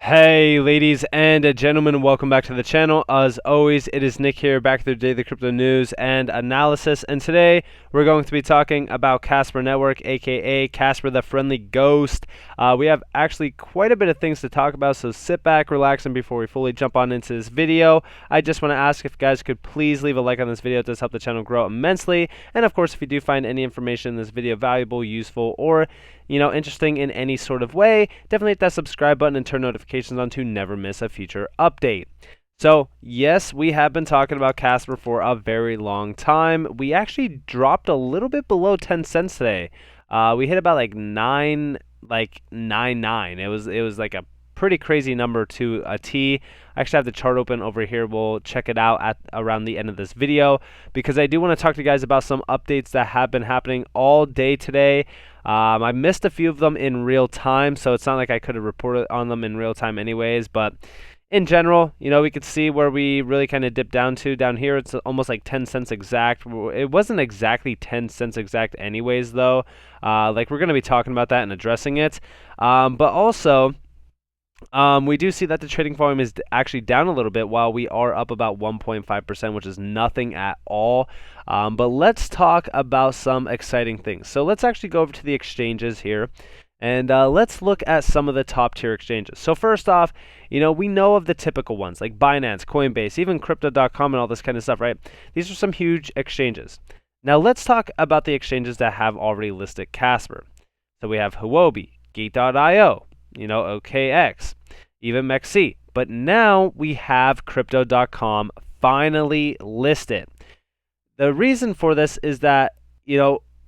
Hey ladies and gentlemen, welcome back to the channel. As always, it is Nick here, back with the daily crypto news and analysis, and today we're going to be talking about Casper Network, aka Casper the Friendly Ghost. We have actually quite a bit of things to talk about, so sit back, relax, and before we fully jump on into this video, I just want to ask if you guys could please leave a like on this video. It does help the channel grow immensely, and of course, if you do find any information in this video valuable, useful, or interesting in any sort of way, definitely hit that subscribe button and turn notifications on to never miss a future update. So, yes, we have been talking about Casper for a very long time. We actually dropped a little bit below 10 cents today. We hit about like 9.99. It was like a pretty crazy number to a T. I actually have the chart open over here. We'll check it out at around the end of this video because I do want to talk to you guys about some updates that have been happening all day today. I missed a few of them in real time, so it's not like I could have reported on them in real time anyways, but in general, we could see where we really kind of dipped down to. Down here, it's almost like 10 cents exact. It wasn't exactly 10 cents exact anyways, though. Like, we're going to be talking about that and addressing it. But also, we do see that the trading volume is actually down a little bit while we are up about 1.5%, which is nothing at all. But let's talk about some exciting things. So let's actually go over to the exchanges here. And let's look at some of the top tier exchanges. So first off, we know of the typical ones like Binance, Coinbase, even Crypto.com and all this kind of stuff, right? These are some huge exchanges. Now let's talk about the exchanges that have already listed Casper. So we have Huobi, Gate.io, OKX, even MEXC. But now we have Crypto.com finally listed. The reason for this is that,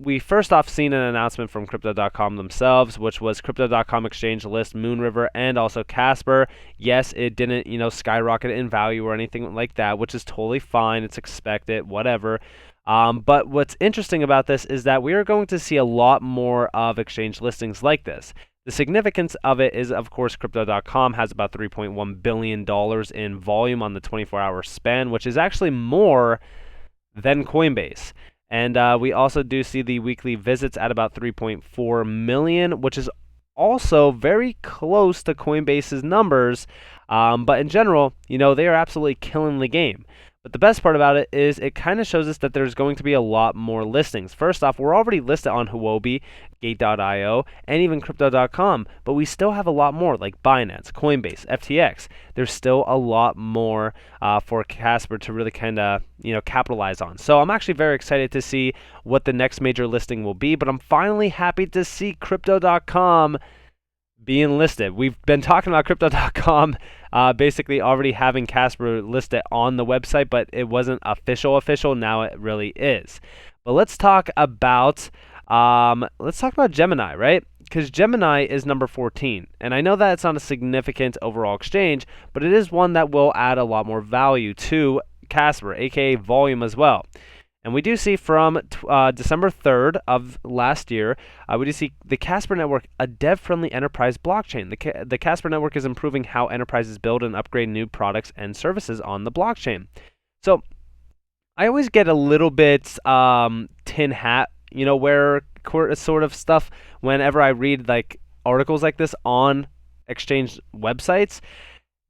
we first off seen an announcement from Crypto.com themselves, which was Crypto.com exchange list Moonriver and also Casper. Yes, it didn't, skyrocket in value or anything like that, which is totally fine. It's expected, whatever. But what's interesting about this is that we are going to see a lot more of exchange listings like this. The significance of it is, of course, Crypto.com has about $3.1 billion in volume on the 24-hour span, which is actually more than Coinbase. And we also do see the weekly visits at about 3.4 million, which is also very close to Coinbase's numbers. But in general, they are absolutely killing the game. But the best part about it is it kind of shows us that there's going to be a lot more listings. First off, we're already listed on Huobi, Gate.io, and even Crypto.com, but we still have a lot more like Binance, Coinbase, FTX. There's still a lot more for Casper to really kind of, capitalize on. So I'm actually very excited to see what the next major listing will be, but I'm finally happy to see Crypto.com being listed. We've been talking about Crypto.com basically already having Casper listed on the website, but it wasn't official. Now it really is. But let's talk about Gemini, right? Because Gemini is number 14, and I know that it's not a significant overall exchange, but it is one that will add a lot more value to Casper, aka volume as well. And we do see from December 3rd of last year, we do see the Casper Network, a dev-friendly enterprise blockchain. The Casper Network is improving how enterprises build and upgrade new products and services on the blockchain. So I always get a little bit tin hat, where sort of stuff whenever I read like articles like this on exchange websites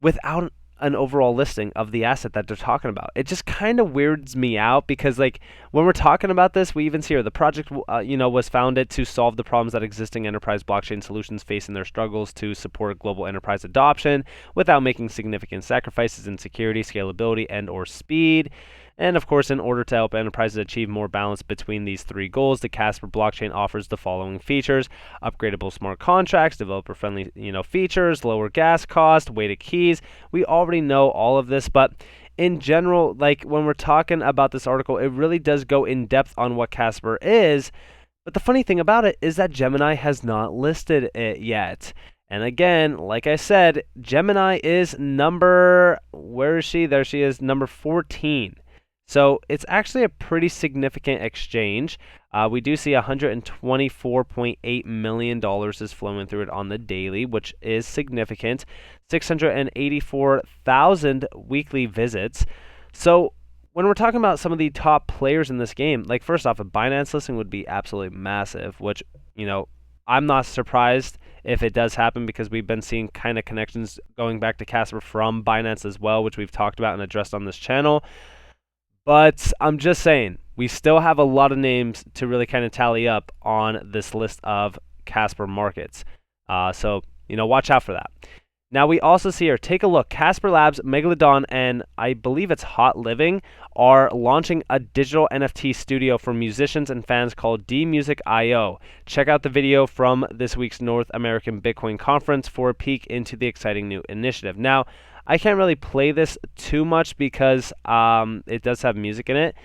without an overall listing of the asset that they're talking about. It just kind of weirds me out because, like, when we're talking about this, we even see here the project, was founded to solve the problems that existing enterprise blockchain solutions face in their struggles to support global enterprise adoption without making significant sacrifices in security, scalability, and/or speed. And of course, in order to help enterprises achieve more balance between these three goals, the Casper blockchain offers the following features: upgradable smart contracts, developer-friendly, features, lower gas cost, weighted keys. We already know all of this, but in general, like when we're talking about this article, it really does go in depth on what Casper is. But the funny thing about it is that Gemini has not listed it yet. And again, like I said, Gemini is where is she? There she is, number 14. So it's actually a pretty significant exchange. We do see $124.8 million is flowing through it on the daily, which is significant. 684,000 weekly visits. So when we're talking about some of the top players in this game, like first off, a Binance listing would be absolutely massive, which, I'm not surprised if it does happen, because we've been seeing kind of connections going back to Casper from Binance as well, which we've talked about and addressed on this channel. But I'm just saying, we still have a lot of names to really kind of tally up on this list of Casper markets. So, watch out for that. Now we also see here, take a look, Casper Labs, Megalodon, and I believe it's Hot Living are launching a digital NFT studio for musicians and fans called DMusic.io. Check out the video from this week's North American Bitcoin Conference for a peek into the exciting new initiative. Now, I can't really play this too much because it does have music in it,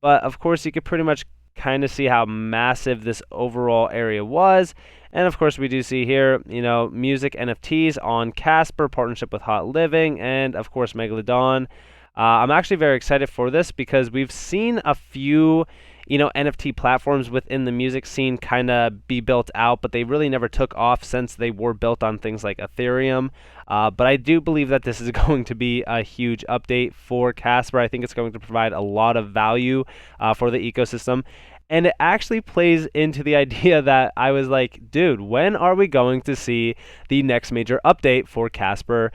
but of course you could pretty much kind of see how massive this overall area was. And of course we do see here, music NFTs on Casper, partnership with Hot Living, and of course Megalodon. I'm actually very excited for this because we've seen a few NFT platforms within the music scene kind of be built out, but they really never took off since they were built on things like Ethereum. But I do believe that this is going to be a huge update for Casper. I think it's going to provide a lot of value for the ecosystem. And it actually plays into the idea that I was like, dude, when are we going to see the next major update for Casper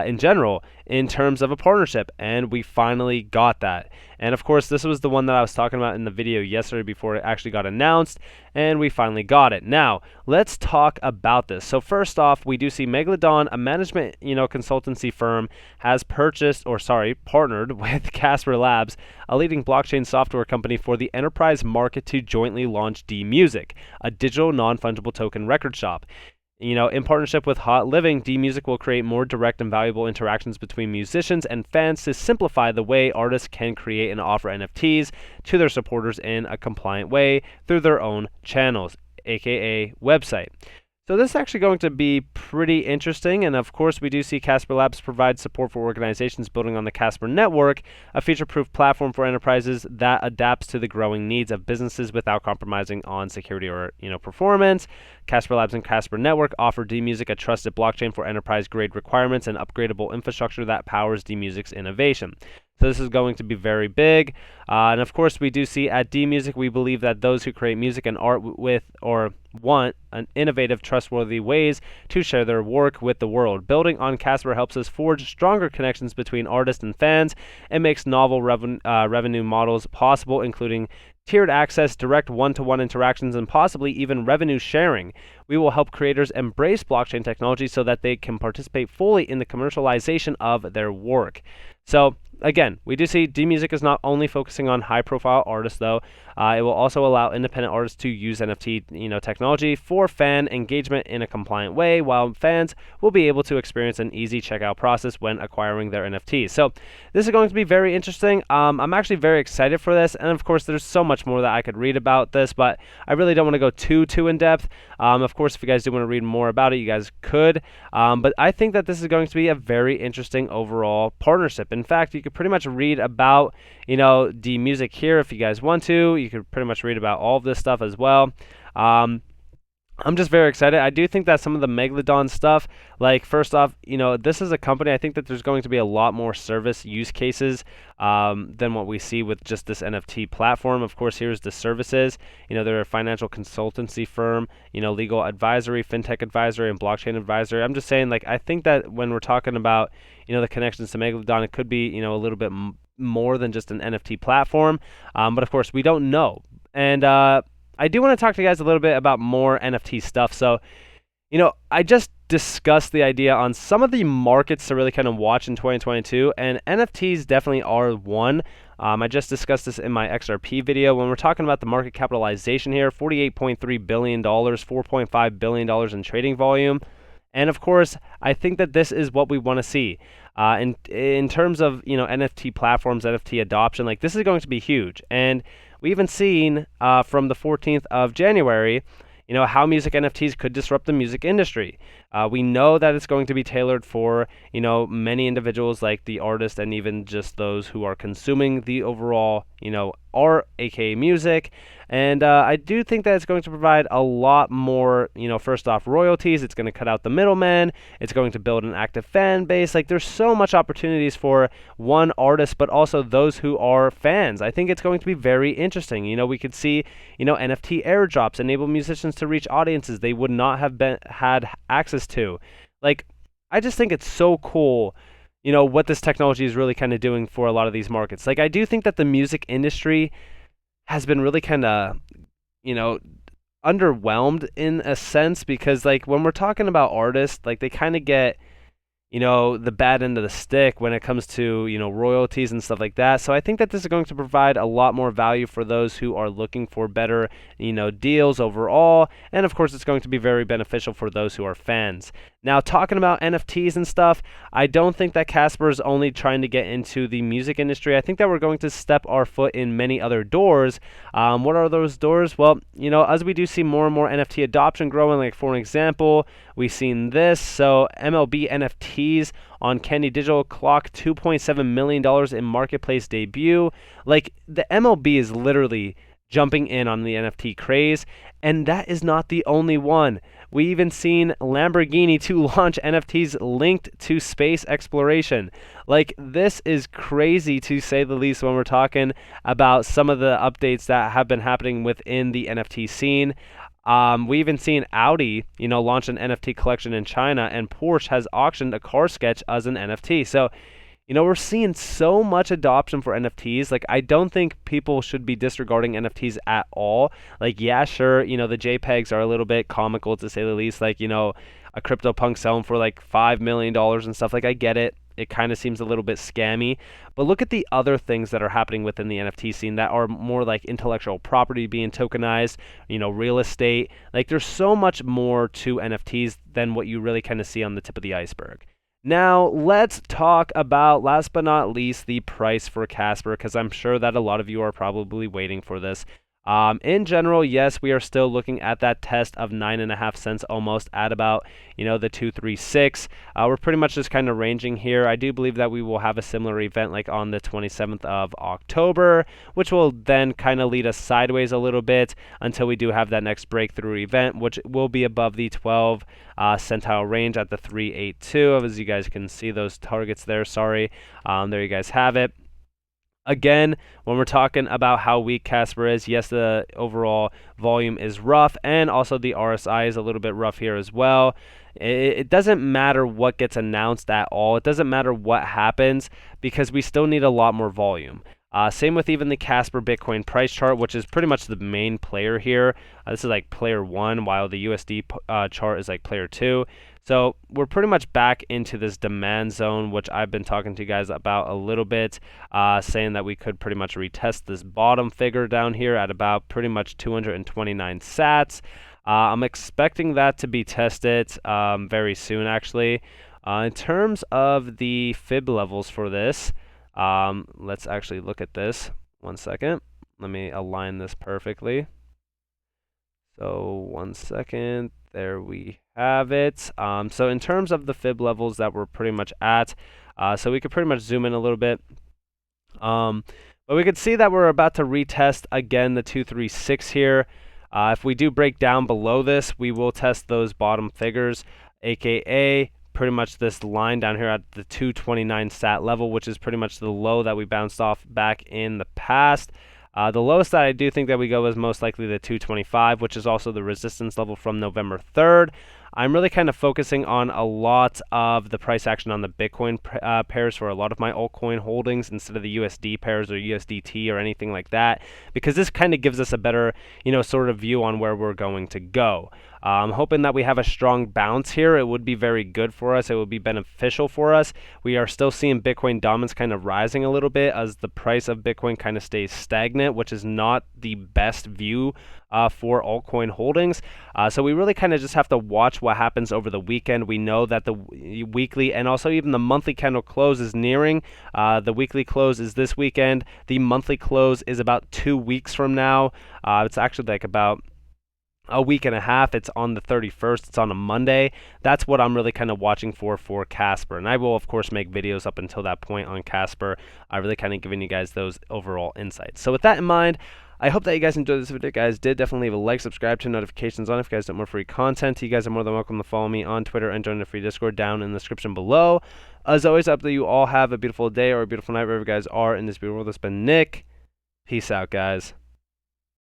in general in terms of a partnership? And we finally got that. And of course, this was the one that I was talking about in the video yesterday before it actually got announced, and we finally got it. Now, let's talk about this. So first off, we do see Megalodon, a management, consultancy firm, has partnered with Casper Labs, a leading blockchain software company, for the enterprise market to jointly launch DMusic, a digital non-fungible token record shop. In partnership with Hot Living, DMusic will create more direct and valuable interactions between musicians and fans to simplify the way artists can create and offer NFTs to their supporters in a compliant way through their own channels, aka website. So this is actually going to be pretty interesting, and of course we do see Casper Labs provide support for organizations building on the Casper network, a feature-proof platform for enterprises that adapts to the growing needs of businesses without compromising on security or performance. Casper Labs and Casper Network offer DMusic a trusted blockchain for enterprise-grade requirements and upgradable infrastructure that powers DMusic's innovation. So this is going to be very big. And of course, we do see at DMusic, we believe that those who create music and art with or want an innovative, trustworthy ways to share their work with the world. Building on Casper helps us forge stronger connections between artists and fans and makes novel revenue models possible, including tiered access, direct one-to-one interactions, and possibly even revenue sharing. We will help creators embrace blockchain technology so that they can participate fully in the commercialization of their work. So again, we do see DMusic is not only focusing on high-profile artists, though. It will also allow independent artists to use NFT, technology for fan engagement in a compliant way, while fans will be able to experience an easy checkout process when acquiring their NFTs. So this is going to be very interesting. I'm actually very excited for this, and of course, there's so much more that I could read about this, but I really don't want to go too in depth. Of course, if you guys do want to read more about it, you guys could. But I think that this is going to be a very interesting overall partnership. In fact, you could pretty much read about DMusic here if you guys want to. You could pretty much read about all of this stuff as well. I'm just very excited. I do think that some of the Megalodon stuff, like first off, this is a company, I think that there's going to be a lot more service use cases than what we see with just this NFT platform. Of course, here's the services. They're a financial consultancy firm, legal advisory, fintech advisory, and blockchain advisory. I'm just saying, I think that when we're talking about, the connections to Megalodon, it could be, a little bit more than just an NFT platform. But of course, we don't know. And I do want to talk to you guys a little bit about more NFT stuff. So, I just discussed the idea on some of the markets to really kind of watch in 2022, and NFTs definitely are one. I just discussed this in my XRP video. When we're talking about the market capitalization here, $48.3 billion, $4.5 billion in trading volume. And of course, I think that this is what we want to see. In terms of, NFT platforms, NFT adoption, this is going to be huge. And we even seen from the 14th of January, how music NFTs could disrupt the music industry. We know that it's going to be tailored for, many individuals like the artist and even just those who are consuming the overall, art, aka music. And I do think that it's going to provide a lot more, first off, royalties. It's going to cut out the middleman. It's going to build an active fan base. Like, there's so much opportunities for one artist, but also those who are fans. I think it's going to be very interesting. We could see, NFT airdrops enable musicians to reach audiences they would not have had access to. Like, I just think it's so cool, what this technology is really kind of doing for a lot of these markets. Like, I do think that the music industry has been really kind of, underwhelmed in a sense, because like when we're talking about artists, like they kind of get, the bad end of the stick when it comes to, royalties and stuff like that. So I think that this is going to provide a lot more value for those who are looking for better, deals overall. And of course, it's going to be very beneficial for those who are fans. Now, talking about NFTs and stuff, I don't think that Casper is only trying to get into the music industry. I think that we're going to step our foot in many other doors. What are those doors? Well, as we do see more and more NFT adoption growing, like for example, we've seen this. So MLB NFTs on Candy Digital clock $2.7 million in marketplace debut. Like, the MLB is literally jumping in on the NFT craze, and that is not the only one. We even seen Lamborghini to launch NFTs linked to space exploration. Like, this is crazy to say the least when we're talking about some of the updates that have been happening within the NFT scene. We even seen Audi, launch an NFT collection in China, and Porsche has auctioned a car sketch as an NFT. So, we're seeing so much adoption for NFTs. Like, I don't think people should be disregarding NFTs at all. Like, yeah, sure, the JPEGs are a little bit comical to say the least. Like, a CryptoPunk selling for like $5 million and stuff. Like, I get it. It kind of seems a little bit scammy. But look at the other things that are happening within the NFT scene that are more like intellectual property being tokenized, real estate. Like, there's so much more to NFTs than what you really kind of see on the tip of the iceberg. Now, let's talk about, last but not least, the price for Casper, because I'm sure that a lot of you are probably waiting for this. In general, yes, we are still looking at that test of 9.5 cents almost at about, the 236. We're pretty much just kind of ranging here. I do believe that we will have a similar event like on the 27th of October, which will then kind of lead us sideways a little bit until we do have that next breakthrough event, which will be above the 12 centile range at the 382. As you guys can see those targets there, sorry. There you guys have it. Again, when we're talking about how weak Casper is, yes, the overall volume is rough, and also the RSI is a little bit rough here as well. It doesn't matter what gets announced at all. It doesn't matter what happens, because we still need a lot more volume. Same with even the Casper Bitcoin price chart, which is pretty much the main player here. This is like player 1, while the USD chart is like player 2. So we're pretty much back into this demand zone, which I've been talking to you guys about a little bit, saying that we could pretty much retest this bottom figure down here at about pretty much 229 sats. I'm expecting that to be tested very soon, actually. In terms of the fib levels for this, let's actually look at this. 1 second. Let me align this perfectly. So 1 second. There we have it. So in terms of the fib levels that we're pretty much at, so we could pretty much zoom in a little bit. But we could see that we're about to retest again the 236 here. If we do break down below this, we will test those bottom figures, aka pretty much this line down here at the 229 sat level, which is pretty much the low that we bounced off back in the past. The lowest that I do think that we go is most likely the 225, which is also the resistance level from November 3rd. I'm really kind of focusing on a lot of the price action on the Bitcoin pairs for a lot of my altcoin holdings instead of the USD pairs or USDT or anything like that, because this kind of gives us a better, sort of view on where we're going to go. I'm hoping that we have a strong bounce here. It would be very good for us. It would be beneficial for us. We are still seeing Bitcoin dominance kind of rising a little bit as the price of Bitcoin kind of stays stagnant, which is not the best view for altcoin holdings. So we really kind of just have to watch what happens over the weekend. We know that the weekly and also even the monthly candle close is nearing. The weekly close is this weekend. The monthly close is about 2 weeks from now. It's actually like about a week and a half. It's on the 31st. It's on a Monday. That's what I'm really kind of watching for Casper. And I will, of course, make videos up until that point on Casper. I really kind of giving you guys those overall insights. So with that in mind, I hope that you guys enjoyed this video. Guys, did definitely leave a like, subscribe, turn notifications on if you guys want more free content. You guys are more than welcome to follow me on Twitter and join the free Discord down in the description below. As always, I hope that you all have a beautiful day or a beautiful night wherever you guys are in this beautiful world. It's been Nick. Peace out, guys.